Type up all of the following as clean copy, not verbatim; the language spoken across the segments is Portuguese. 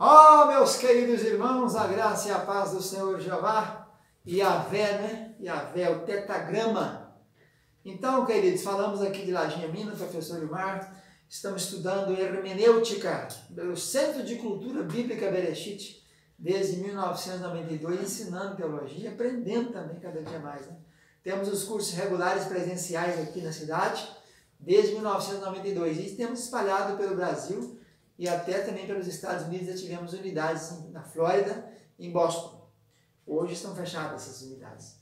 Ó, meus queridos irmãos, a graça e a paz do Senhor Jeová, Yahvé, né? Yahvé, o tetagrama. Então, queridos, falamos aqui de Lajinha Minas, professor Ilmar, estamos estudando hermenêutica pelo Centro de Cultura Bíblica Bereshit, desde 1992, ensinando teologia, aprendendo também cada dia mais, né? Temos os cursos regulares presenciais aqui na cidade, desde 1992, e temos espalhado pelo Brasil, e até também pelos Estados Unidos já tivemos unidades na Flórida e em Boston. Hoje estão fechadas essas unidades.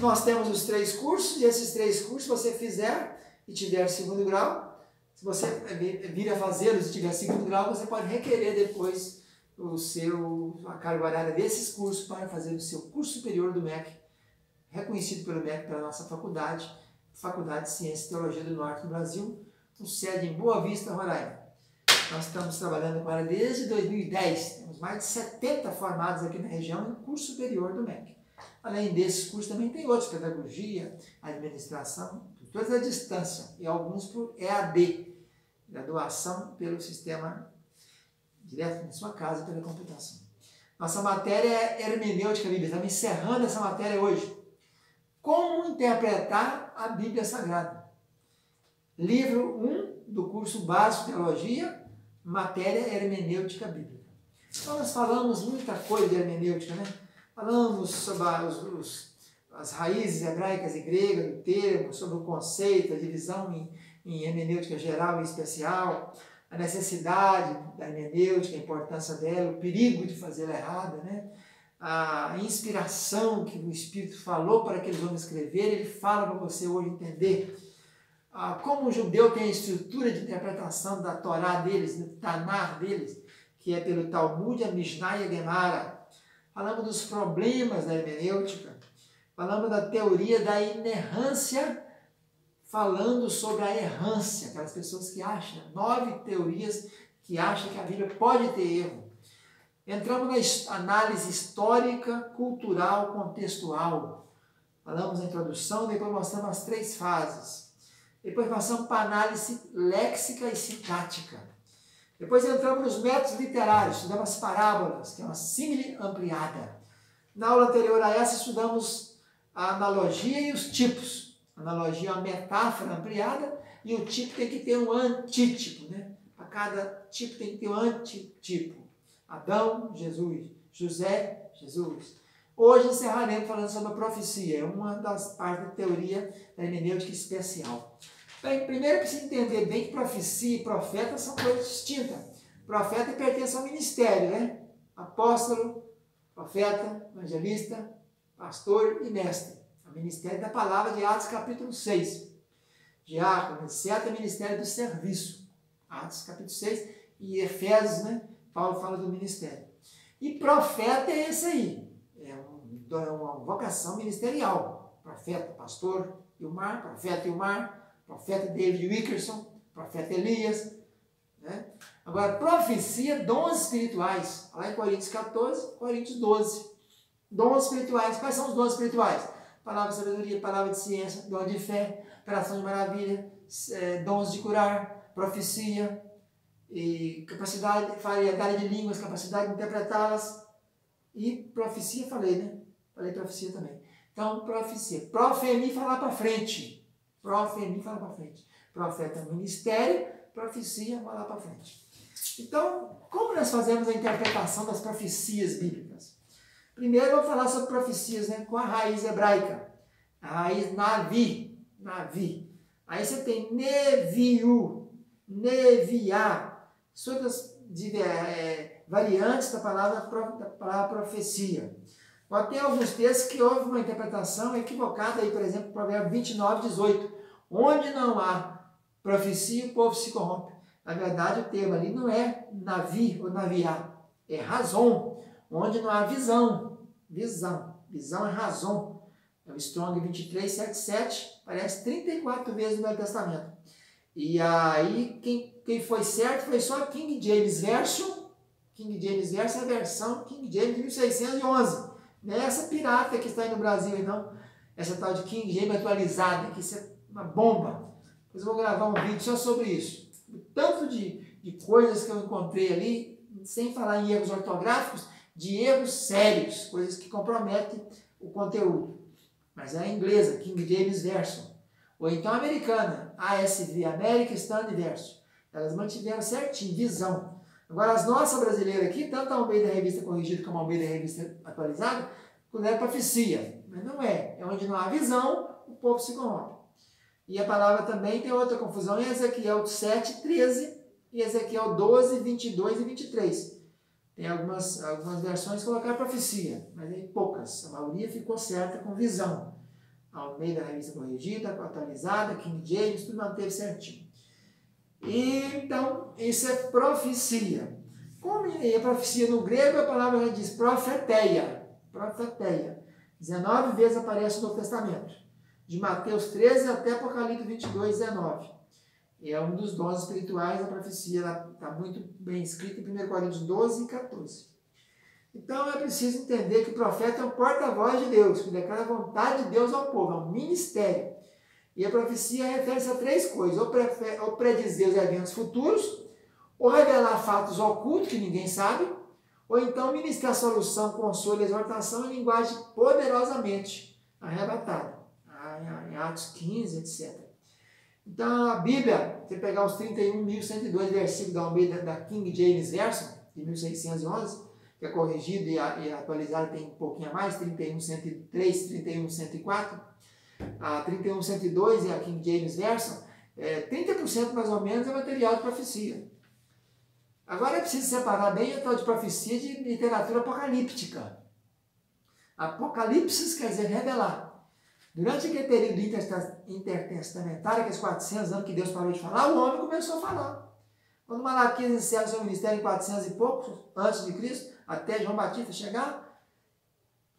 Nós temos os 3 cursos, e esses 3 cursos, se você fizer e tiver segundo grau, se você vir a fazê-los e tiver segundo grau, você pode requerer depois a carga horária desses cursos para fazer o seu curso superior do MEC, reconhecido pelo MEC, pela nossa faculdade, Faculdade de Ciência e Teologia do Norte do Brasil, com sede em Boa Vista, Roraima. Nós estamos trabalhando com ela desde 2010, temos mais de 70 formados aqui na região em curso superior do MEC. Além desses cursos também tem outros, pedagogia, administração, todos à distância e alguns por EAD, graduação pelo sistema direto na sua casa pela computação. Nossa matéria é hermenêutica bíblica, estamos encerrando essa matéria hoje. Como interpretar a Bíblia Sagrada? Livro 1 do curso básico de teologia, matéria hermenêutica bíblica. Então nós falamos muita coisa de hermenêutica, né? Falamos sobre as raízes hebraicas e gregas do termo, sobre o conceito, a divisão em hermenêutica geral e especial, a necessidade da hermenêutica, a importância dela, o perigo de fazê-la errada, né? A inspiração que o Espírito falou para aqueles homens escreverem, ele fala para você hoje entender. Como o judeu tem a estrutura de interpretação da Torá deles, do Tanar deles, que é pelo Talmud, a Mishnah e a Gemara. Falamos dos problemas da hermenêutica, falamos da teoria da inerrância, falando sobre a errância, aquelas pessoas que acham, 9 teorias que acham que a Bíblia pode ter erro. Entramos na análise histórica, cultural, contextual. Falamos na introdução, depois mostramos as 3 fases. Depois passamos para a análise léxica e sintática. Depois entramos nos métodos literários, estudamos as parábolas, que é uma símile ampliada. Na aula anterior a essa, estudamos a analogia e os tipos. A analogia é uma metáfora ampliada e o tipo tem que ter um antítipo, né? A cada tipo tem que ter um antitipo. Adão, Jesus. José, Jesus. Hoje encerraremos falando sobre a profecia, é uma das partes da teoria da hermenêutica especial. Bem, primeiro precisa entender bem que profecia e profeta são coisas distintas. Profeta pertence ao ministério, né? Apóstolo, profeta, evangelista, pastor e mestre. O ministério da palavra de Atos capítulo 6. Diácono, etc. é ministério do serviço. Atos capítulo 6 e Efésios, né? Paulo fala do ministério. E profeta é esse aí. É uma vocação ministerial. Profeta, pastor Ilmar, profeta Ilmar, profeta David Wickerson, profeta Elias. Né? Agora, profecia, dons espirituais. Lá em Coríntios 14, Coríntios 12. Dons espirituais. Quais são os dons espirituais? Palavra de sabedoria, palavra de ciência, dom de fé, operação de maravilha, dons de curar, profecia, e capacidade, variedade de línguas, capacidade de interpretá-las. E profecia, falei, né? Falei profecia também. Então, profecia. Profemi, falar para frente. Profemi, falar para frente. Profeta é um ministério, profecia, falar para frente. Então, como nós fazemos a interpretação das profecias bíblicas? Primeiro, vamos falar sobre profecias, né, com a raiz hebraica. A raiz Navi. Navi. Aí você tem Neviu, Neviá. Todas variantes da palavra profecia. Tem alguns textos que houve uma interpretação equivocada, aí, por exemplo, Provérbio 29, 18. Onde não há profecia, o povo se corrompe. Na verdade, o termo ali não é navi ou naviá, é razão. Onde não há visão. Visão é razão. É o Strong 2377, aparece 34 vezes no Velho Testamento. E aí, quem foi certo foi só King James Version. King James Version é a versão King James 1611. Não é essa pirata que está aí no Brasil, não. Essa tal de King James atualizada, que isso é uma bomba. Depois eu vou gravar um vídeo só sobre isso. O tanto de coisas que eu encontrei ali, sem falar em erros ortográficos, de erros sérios, coisas que comprometem o conteúdo. Mas é a inglesa, King James Version, ou então a americana, ASV, American Standard Version. Elas mantiveram certinho, visão. Agora, as nossas brasileiras aqui, tanto a Almeida Revista Corrigida como a Almeida Revista Atualizada, é profecia. Mas não é. É onde não há visão, o povo se corrompe. E a palavra também tem outra confusão em Ezequiel 7, 13 e Ezequiel 12, 22 e 23. Tem algumas versões que colocaram profecia, mas em poucas. A maioria ficou certa com visão. A Almeida Revista Corrigida, Atualizada, King James, tudo manteve certinho. E, então, isso é profecia. Como é profecia no grego, a palavra já diz profeteia. Profeteia. 19 vezes aparece no Novo Testamento. De Mateus 13 até Apocalipse 22, 19. E é um dos dons espirituais da profecia. Ela está muito bem escrita em 1 Coríntios 12 e 14. Então, é preciso entender que o profeta é um porta-voz de Deus, que declara a vontade de Deus ao povo, é um ministério. E a profecia refere-se a três coisas: ou predizer os eventos futuros, ou revelar fatos ocultos que ninguém sabe, ou então ministrar solução, consolo e exortação em linguagem poderosamente arrebatada. Em Atos 15, etc. Então, a Bíblia, você pegar os 31.102 versículos da Almeida, da King James Version, de 1611, que é corrigido e atualizado, tem um pouquinho a mais, 31.103, 31.104, a 31.102 e a King James Version, 30% mais ou menos é material de profecia. Agora é preciso separar bem a tal de profecia de literatura apocalíptica. Apocalipse quer dizer revelar. Durante aquele período intertestamentário, aqueles 400 anos que Deus parou de falar, o homem começou a falar. Quando Malaquias encerra seu ministério em 400 e poucos, antes de Cristo, até João Batista chegar,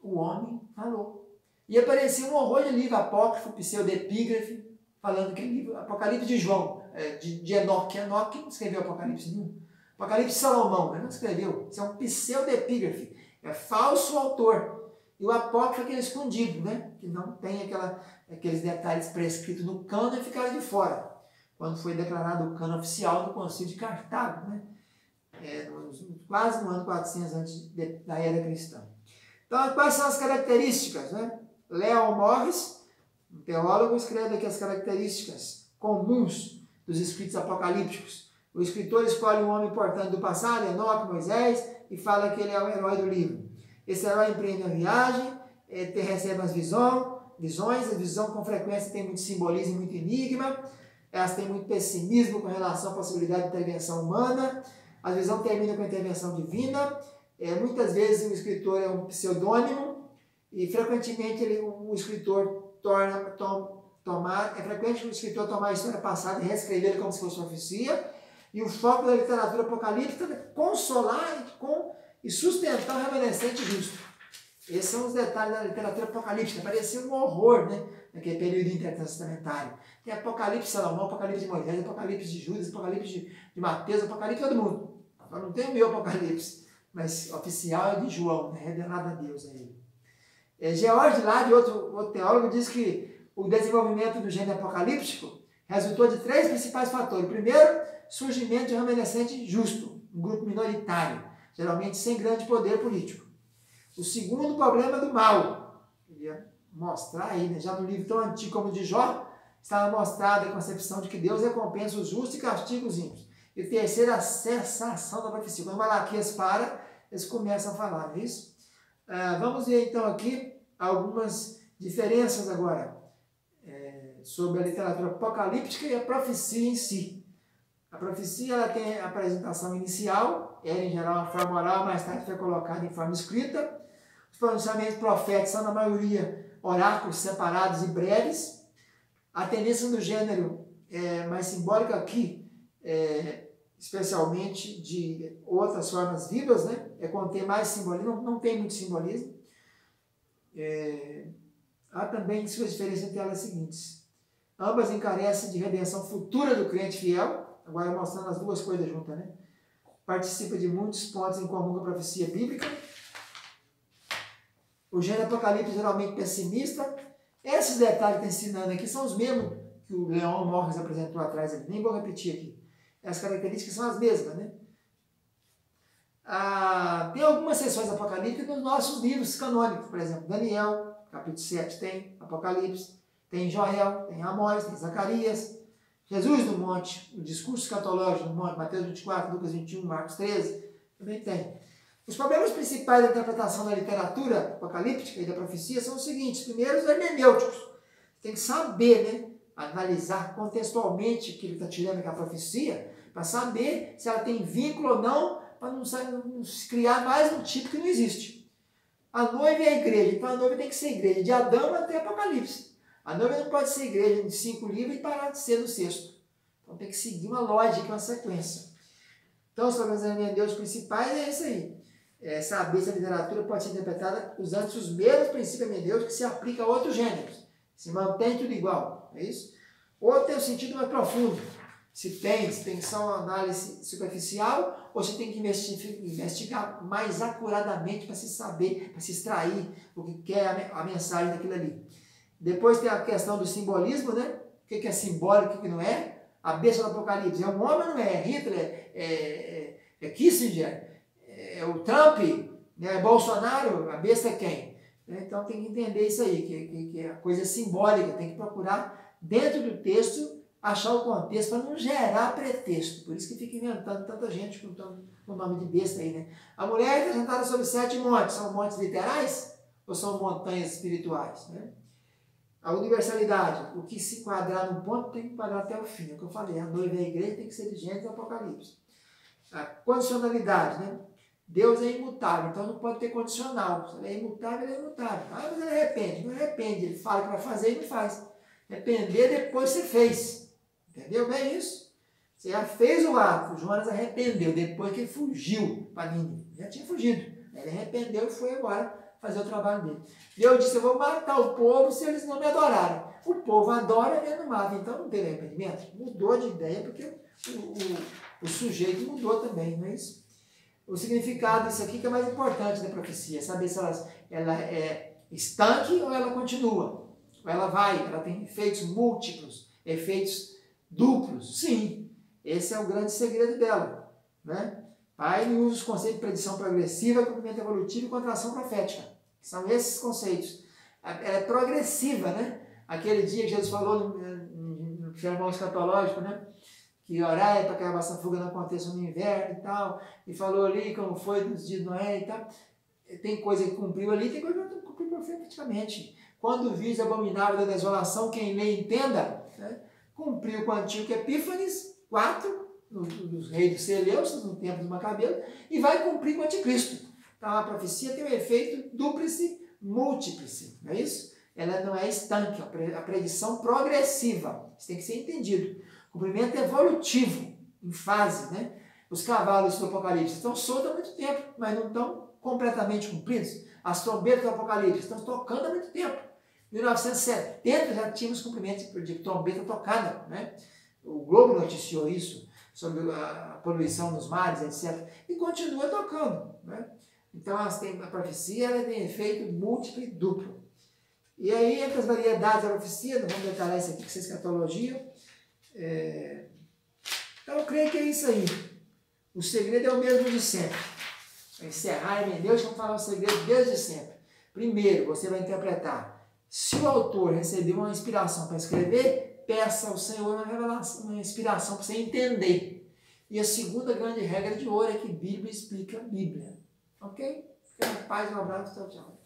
o homem falou. E aparecia um horror de livro apócrifo, pseudepígrafe, falando que livro, Apocalipse de João, de Enoque. Enoque não escreveu Apocalipse nenhum. Apocalipse de Salomão, ele não escreveu. Isso é um pseudepígrafe, é falso autor. E o apócrifo é aquele escondido, né? Que não tem aqueles detalhes prescritos no cânon e ficaram de fora. Quando foi declarado o cânon oficial do Concílio de Cartago, né? Quase no ano 400 antes da era cristã. Então, quais são as características, né? Leon Morris, um teólogo, escreve aqui as características comuns dos escritos apocalípticos. O escritor escolhe um homem importante do passado, Enoque, Moisés, e fala que ele é o herói do livro. Esse herói empreende a viagem, recebe as visões, a visão com frequência tem muito simbolismo e muito enigma, elas têm muito pessimismo com relação à possibilidade de intervenção humana, a visão termina com a intervenção divina, muitas vezes o escritor é um pseudônimo, e frequentemente o escritor é frequente o escritor tomar a história passada e reescrever como se fosse profecia, e o foco da literatura apocalíptica é consolar e sustentar o remanescente justo. Esses são os detalhes da literatura apocalíptica. Parecia um horror, né? Naquele período intertestamentário. Tem Apocalipse de Salomão, Apocalipse de Moisés, Apocalipse de Judas, Apocalipse de Mateus, Apocalipse de todo mundo. Eu não tem o meu Apocalipse, mas oficial é de João, né? Revelado a Deus a ele. George Lade, outro teólogo, diz que o desenvolvimento do gênero apocalíptico resultou de três principais fatores. Primeiro, surgimento de um remanescente justo, um grupo minoritário, geralmente sem grande poder político. O segundo, problema do mal. Eu ia mostrar aí, né? Já no livro tão antigo como o de Jó, estava mostrada a concepção de que Deus recompensa os justos e castiga os ímpios. E o terceiro, a cessação da profecia. Quando Malaquias para, eles começam a falar, não é isso? Vamos ver então aqui algumas diferenças agora sobre a literatura apocalíptica e a profecia em si. A profecia ela tem a apresentação inicial, era em geral uma forma oral, mais tarde foi colocada em forma escrita. Os pronunciamentos proféticos são, na maioria, oráculos separados e breves. A tendência do gênero mais simbólica aqui, especialmente de outras formas vivas, né? É conter mais simbolismo, não tem muito simbolismo. Há também suas diferenças entre elas seguintes. Ambas encarecem de redenção futura do crente fiel, agora mostrando as duas coisas juntas, né? Participa de muitos pontos em comum com a profecia bíblica. O gênero apocalipse geralmente pessimista. Esses detalhes que está ensinando aqui são os mesmos que o Leon Morris apresentou atrás, nem vou repetir aqui. As características são as mesmas, né? Tem algumas sessões apocalípticas nos nossos livros canônicos, por exemplo, Daniel, capítulo 7 tem Apocalipse, tem Joel, tem Amós, tem Zacarias, Jesus no monte, o discurso escatológico no monte, Mateus 24, Lucas 21, Marcos 13, também tem. Os problemas principais da interpretação da literatura apocalíptica e da profecia são os seguintes. Primeiro, os hermenêuticos. Tem que saber, né, analisar contextualmente o que ele está tirando com a profecia, para saber se ela tem vínculo ou não, para não se criar mais um tipo que não existe. A noiva é a igreja, então a noiva tem que ser igreja, de Adão até Apocalipse. A noiva não pode ser igreja de 5 livros e parar de ser no 6º. Então tem que seguir uma lógica, uma sequência. Então, os problemas hermenêuticos principais é isso aí. Saber se a literatura pode ser interpretada usando os mesmos princípios hermenêuticos que se aplicam a outros gêneros. Se mantém tudo igual, é isso? Ou tem um sentido mais profundo. Se tem só uma análise superficial, ou se tem que investigar mais acuradamente para se saber, para se extrair o que é a mensagem daquilo ali. Depois tem a questão do simbolismo, né? O que é simbólico e o que não é. A besta do Apocalipse é um homem ou não é? É Hitler, é Kissinger, é o Trump, né? É Bolsonaro, a besta é quem? Então tem que entender isso aí, que é a coisa simbólica, tem que procurar dentro do texto achar o contexto para não gerar pretexto. Por isso que fica inventando tanta gente com o nome de besta aí, né? A mulher é representada sobre 7 montes. São montes literais ou são montanhas espirituais, né? A universalidade, o que se quadrar num ponto tem que quadrar até o fim. É o que eu falei, a noiva e a igreja tem que ser de Gênesis e Apocalipse. A condicionalidade, né? Deus é imutável, então não pode ter condicional. Se ele é imutável, ele é imutável. Ah, mas ele arrepende. Não arrepende, ele fala que vai fazer e não faz. Arrepender depois você fez. Entendeu bem isso? Você já fez o ato, o Jonas arrependeu depois que ele fugiu para Nínive. Já tinha fugido. Ele arrependeu e foi embora fazer o trabalho dele. Deus disse, eu vou matar o povo se eles não me adorarem. O povo adora e ele não mata. Então não teve arrependimento. Mudou de ideia porque o sujeito mudou também, não é isso? O significado disso aqui que é mais importante da profecia. Saber se ela é estanque ou ela continua. Ou ela ela tem efeitos múltiplos, efeitos duplos. Sim, esse é o grande segredo dela, né? Aí ele usa os conceitos de predição progressiva, cumprimento evolutivo e contração profética. São esses conceitos. Ela é progressiva, né? Aquele dia que Jesus falou no sermão escatológico, né? Que orar para que a vossa fuga não aconteça no inverno e tal. E falou ali como foi nos dias de Noé e tal. Tem coisa que cumpriu ali, tem coisa que não cumpriu profeticamente. Quando o vício abominável da desolação, quem lê entenda, né? Cumpriu com o antigo Epífanes 4, dos reis dos Seleucidas, no tempo dos Macabeus, e vai cumprir com o anticristo. Então a profecia tem um efeito dúplice, múltiplice, não é isso? Ela não é estanque, a predição progressiva, isso tem que ser entendido. Cumprimento evolutivo, em fase, né? Os cavalos do Apocalipse estão soltos há muito tempo, mas não estão completamente cumpridos. As trombetas do Apocalipse estão tocando há muito tempo. Em 1970 já tínhamos cumprimento de trombeta tocada, né? O Globo noticiou isso, sobre a poluição nos mares, etc. E continua tocando, né? Então a profecia ela tem efeito múltiplo e duplo. E aí, entre as variedades da profecia, não vamos detalhar isso aqui, que isso é escatologia. Então eu creio que é isso aí. O segredo é o mesmo de sempre. Para encerrar, Deus, vamos falar o segredo desde sempre. Primeiro, você vai interpretar. Se o autor recebeu uma inspiração para escrever, peça ao Senhor uma revelação, uma inspiração para você entender. E a segunda grande regra de ouro é que Bíblia explica a Bíblia. Ok? Fica na paz, um abraço, tchau, tchau.